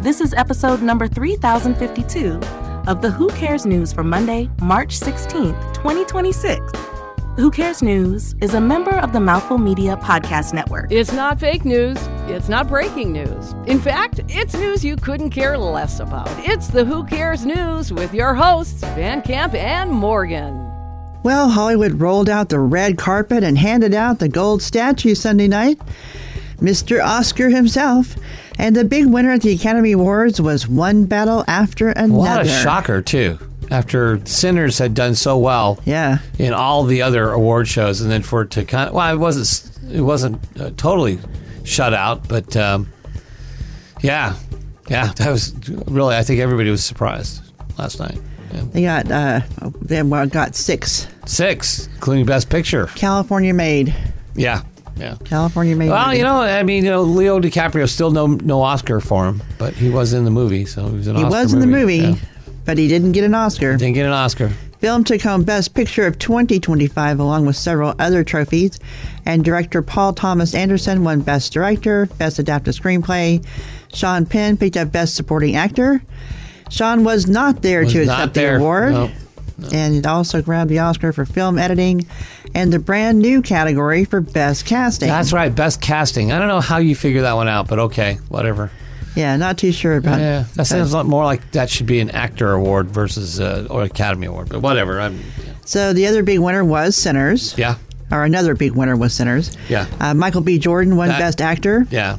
This is episode number 3052 of the Who Cares News for Monday, March 16th, 2026. The Who Cares News is a member of the Mouthful Media Podcast Network. It's not fake news. It's not breaking news. In fact, it's news you couldn't care less about. It's the Who Cares News with your hosts, Van Camp and Morgan. Well, Hollywood rolled out the red carpet and handed out the gold statue Sunday night. Mr. Oscar himself. And the big winner at the Academy Awards was one battle after another. What a shocker, too. After Sinners had done so well in all the other award shows, and then for it to kind of, well, it wasn't totally shut out, but that was really, I think everybody was surprised last night. Yeah. They got six. Six, including Best Picture. California Made. Yeah. California Made. Well, Leo DiCaprio still no Oscar for him, but he was in the movie, so he was in the movie, but he didn't get an Oscar. Didn't get an Oscar. Film took home Best Picture of 2025, along with several other trophies, and director Paul Thomas Anderson won Best Director, Best Adapted Screenplay. Sean Penn picked up Best Supporting Actor. Sean was not there to accept the award. No. And it also grabbed the Oscar for film editing and the brand new category for Best Casting. That's right, Best Casting. I don't know how you figure that one out, but okay, whatever. Yeah, not too sure about it. Yeah, that sounds a lot more like that should be an actor award versus or Academy Award, but whatever. So the other big winner was Sinners. Yeah. Or another big winner was Sinners. Yeah. Michael B. Jordan won Best Actor. Yeah.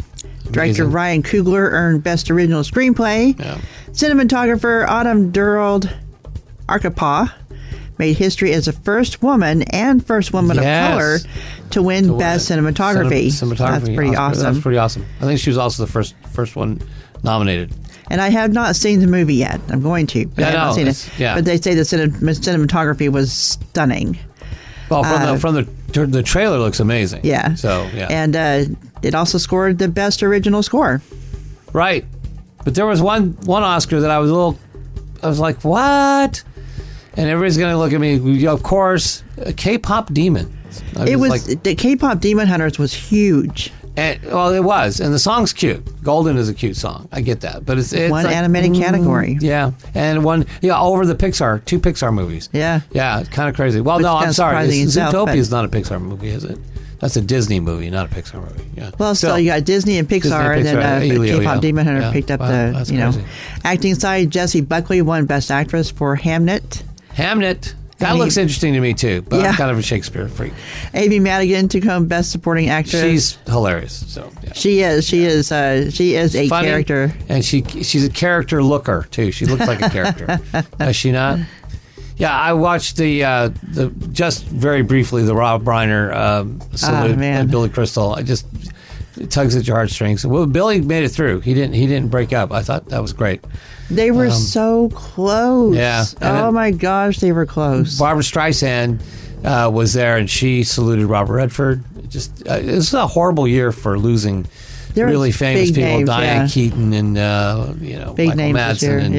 Director Ryan Coogler earned Best Original Screenplay. Yeah. Cinematographer Autumn Durald Arkapaw made history as the first woman of color to win Best Cinematography. That's pretty awesome. That's pretty awesome. I think she was also the first one nominated. And I have not seen the movie yet. I'm going to, but I have not seen it. Yeah. But they say the cinematography was stunning. Well, from the trailer looks amazing. Yeah. So yeah. And it also scored the Best Original Score. Right. But there was one Oscar that I was like, what? And everybody's going to look at me. Of course, K-pop Demon. The K-pop Demon Hunters was huge. And, well, it was. And the song's cute. Golden is a cute song. I get that. But it's one like, animated category. Yeah. And one, over the Pixar, 2 Pixar movies. Yeah. Yeah, it's kind of crazy. Well, no, I'm sorry. Zootopia is not a Pixar movie, is it? That's a Disney movie, not a Pixar movie. Yeah. Well, still, you got Disney and Pixar, and then K-pop Demon Hunter picked up the acting side. Jessie Buckley won Best Actress for Hamnet. That looks interesting to me too, but I'm kind of a Shakespeare freak. Amy Madigan took home Best Supporting Actress. She's hilarious. So yeah. She is a funny, character, and she's a character looker too. She looks like a character. Does she not? Yeah, I watched the just very briefly the Rob Reiner salute at Billy Crystal. It tugs at your heartstrings. Well, Billy made it through. He didn't break up. I thought that was great. They were so close. Yeah. Oh my gosh, they were close. Barbara Streisand was there, and she saluted Robert Redford. It was a horrible year for losing really famous people. Names, Diane Keaton and big Michael Madsen.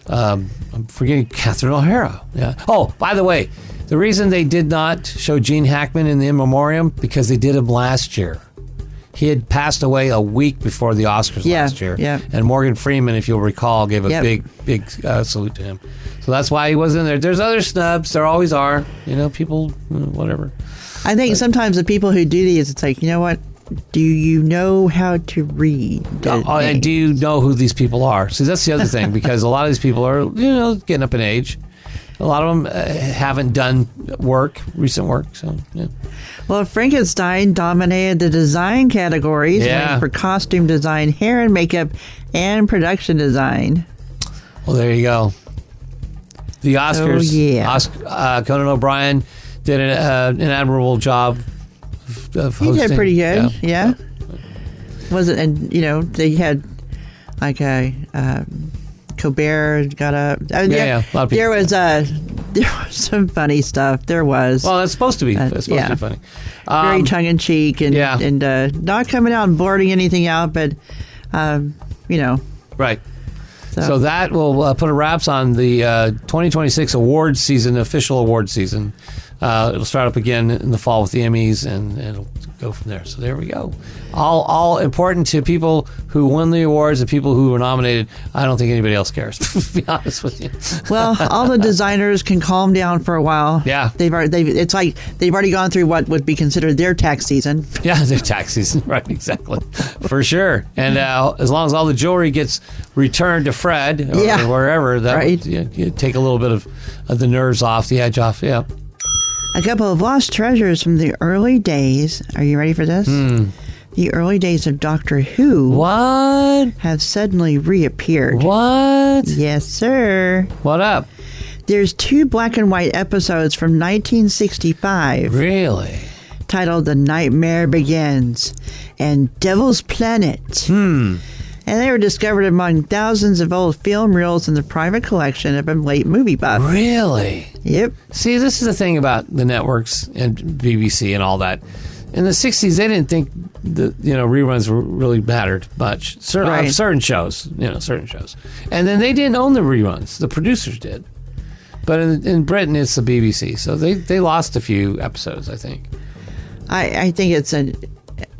And, I'm forgetting Catherine O'Hara. Yeah. Oh, by the way, the reason they did not show Gene Hackman in the In Memoriam because they did him last year. He had passed away a week before the Oscars last year. Yeah. And Morgan Freeman, if you'll recall, gave a big salute to him. So that's why he wasn't there. There's other snubs. There always are. People, whatever. I think sometimes the people who do these, it's like, you know what? Do you know how to read? And do you know who these people are? See, that's the other thing, because a lot of these people are, getting up in age. A lot of them haven't done recent work. So, yeah. Well, Frankenstein dominated the design categories for costume design, hair and makeup, and production design. Well, there you go. The Oscars. Oh, yeah. Conan O'Brien did an admirable job of hosting. He did pretty good. Yeah. Was it? And they had like a Colbert got up. A lot of people. There was some funny stuff. There was. Well, it's supposed to be. It's supposed to be funny. Very tongue in cheek and not coming out and blurting anything out, but Right. So that will put a wraps on the 2026 award season, official award season. It'll start up again in the fall with the Emmys, and it'll go from there. So there we go. All important to people who won the awards and people who were nominated. I don't think anybody else cares, to be honest with you. Well, all the designers can calm down for a while. Yeah. It's like they've already gone through what would be considered their tax season. Yeah, their tax season. Right, exactly. For sure. And as long as all the jewelry gets returned to Fred or wherever, that would, you take a little bit of the nerves off, the edge off. Yeah. A couple of lost treasures from the early days. Are you ready for this? The early days of Doctor Who. What? Have suddenly reappeared. What? Yes, sir. What up? There's 2 black and white episodes from 1965. Really? Titled The Nightmare Begins and Devil's Planet. And they were discovered among thousands of old film reels in the private collection of a late movie buff. Really? Yep. See, this is the thing about the networks and BBC and all that. In the 60s, they didn't think the reruns really mattered much. Certain shows, certain shows. And then they didn't own the reruns. The producers did. But in Britain, it's the BBC. So they lost a few episodes, I think. I think it's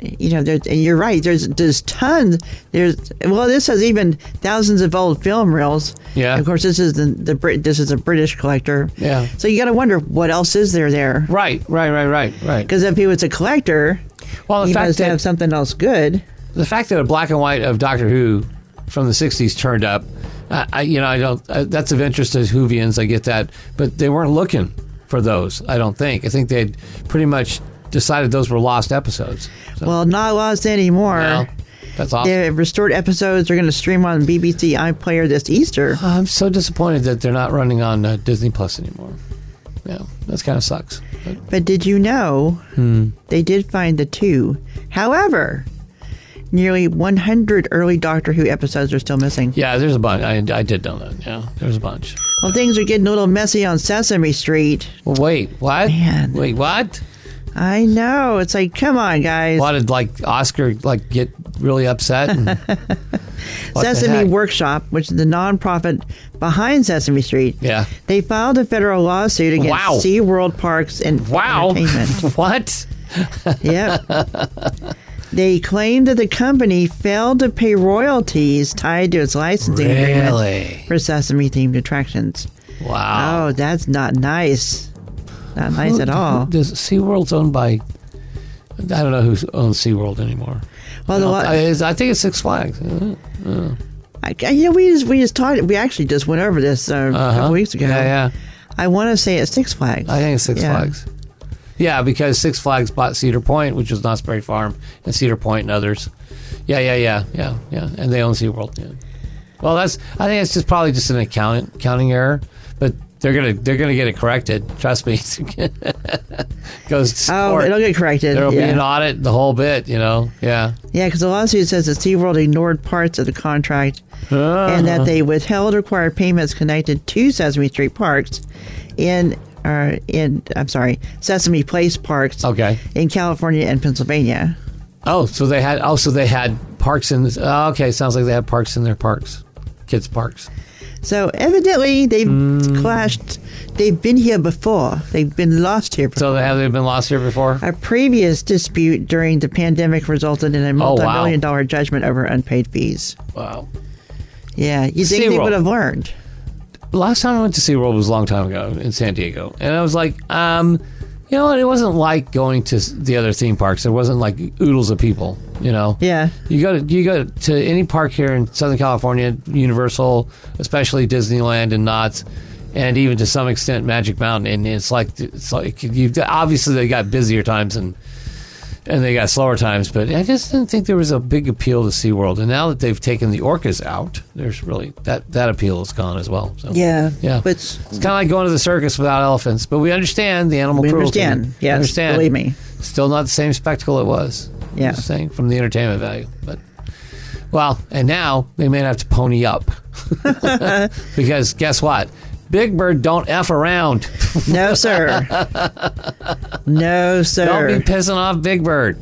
you're right. There's tons. This has even thousands of old film reels. Yeah. Of course, this is this is a British collector. Yeah. So you got to wonder what else is there. Right. Because if he was a collector, he must have something else good. The fact that a black and white of Doctor Who from the 60s turned up, I don't. That's of interest to Whovians. I get that, but they weren't looking for those. I don't think. I think they'd pretty much decided those were lost episodes. So. Well, not lost anymore. No, that's awesome. The restored episodes are going to stream on BBC iPlayer this Easter. I'm so disappointed that they're not running on Disney Plus anymore. Yeah, that kind of sucks. But did you know they did find the 2? However, nearly 100 early Doctor Who episodes are still missing. Yeah, there's a bunch. I did know that. Yeah, there's a bunch. Well, things are getting a little messy on Sesame Street. Well, wait, what? Man. Wait, what? I know. It's like, come on, guys. Why did Oscar get really upset? Sesame Workshop, which is the nonprofit behind Sesame Street, they filed a federal lawsuit against SeaWorld Parks and Entertainment. What? Yep. They claimed that the company failed to pay royalties tied to its licensing agreement for Sesame-themed attractions. Wow. Oh, that's not nice. Not nice at all. SeaWorld's owned by... I don't know who owns SeaWorld anymore. Well, I think it's Six Flags. We actually just went over this a couple weeks ago. Yeah. I want to say it's Six Flags. I think it's Six Flags. Yeah, because Six Flags bought Cedar Point, which was Knott's Berry Farm, and Cedar Point and others. Yeah. And they own SeaWorld. Yeah. Well, I think it's probably just an accounting error, but they're gonna get it corrected. Trust me. Goes to court. It'll get corrected. There'll be an audit, the whole bit. Yeah. Yeah, because the lawsuit says that SeaWorld ignored parts of the contract and that they withheld required payments connected to Sesame Street Parks Sesame Place Parks. Okay. In California and Pennsylvania. So they had parks in this. Okay, sounds like they had parks in their parks, kids' parks. So evidently they've clashed. They've been here before. They've been lost here before. So they've been lost here before? A previous dispute during the pandemic resulted in a multi-million-dollar judgment over unpaid fees. Wow. Yeah, you think they would have learned? Last time I went to SeaWorld was a long time ago in San Diego. And I was like, it wasn't like going to the other theme parks. There wasn't like oodles of people, Yeah. You go to any park here in Southern California, Universal, especially Disneyland and Knott's, and even to some extent Magic Mountain, and it's like obviously they got busier times and they got slower times, but I just didn't think there was a big appeal to SeaWorld. And now that they've taken the orcas out, there's really that appeal is gone as well. So, yeah. But it's kind of like going to the circus without elephants. But we understand the animal cruelty. Yes, understand. Believe me. Still not the same spectacle it was. Yeah. Just saying, from the entertainment value. But and now they may have to pony up because guess what? Big Bird don't F around. No, sir. No, sir. Don't be pissing off Big Bird.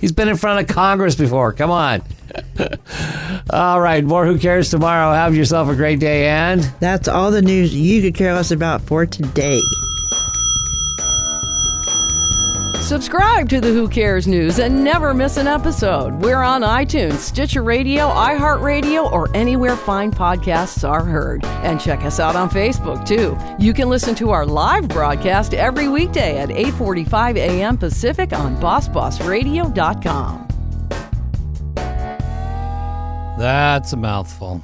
He's been in front of Congress before. Come on. All right. More Who Cares tomorrow. Have yourself a great day. And that's all the news you could care less about for today. Subscribe to the Who Cares News and never miss an episode. We're on iTunes, Stitcher Radio, iHeartRadio, or anywhere fine podcasts are heard. And check us out on Facebook, too. You can listen to our live broadcast every weekday at 8:45 a.m. Pacific on BossBossRadio.com. That's a mouthful.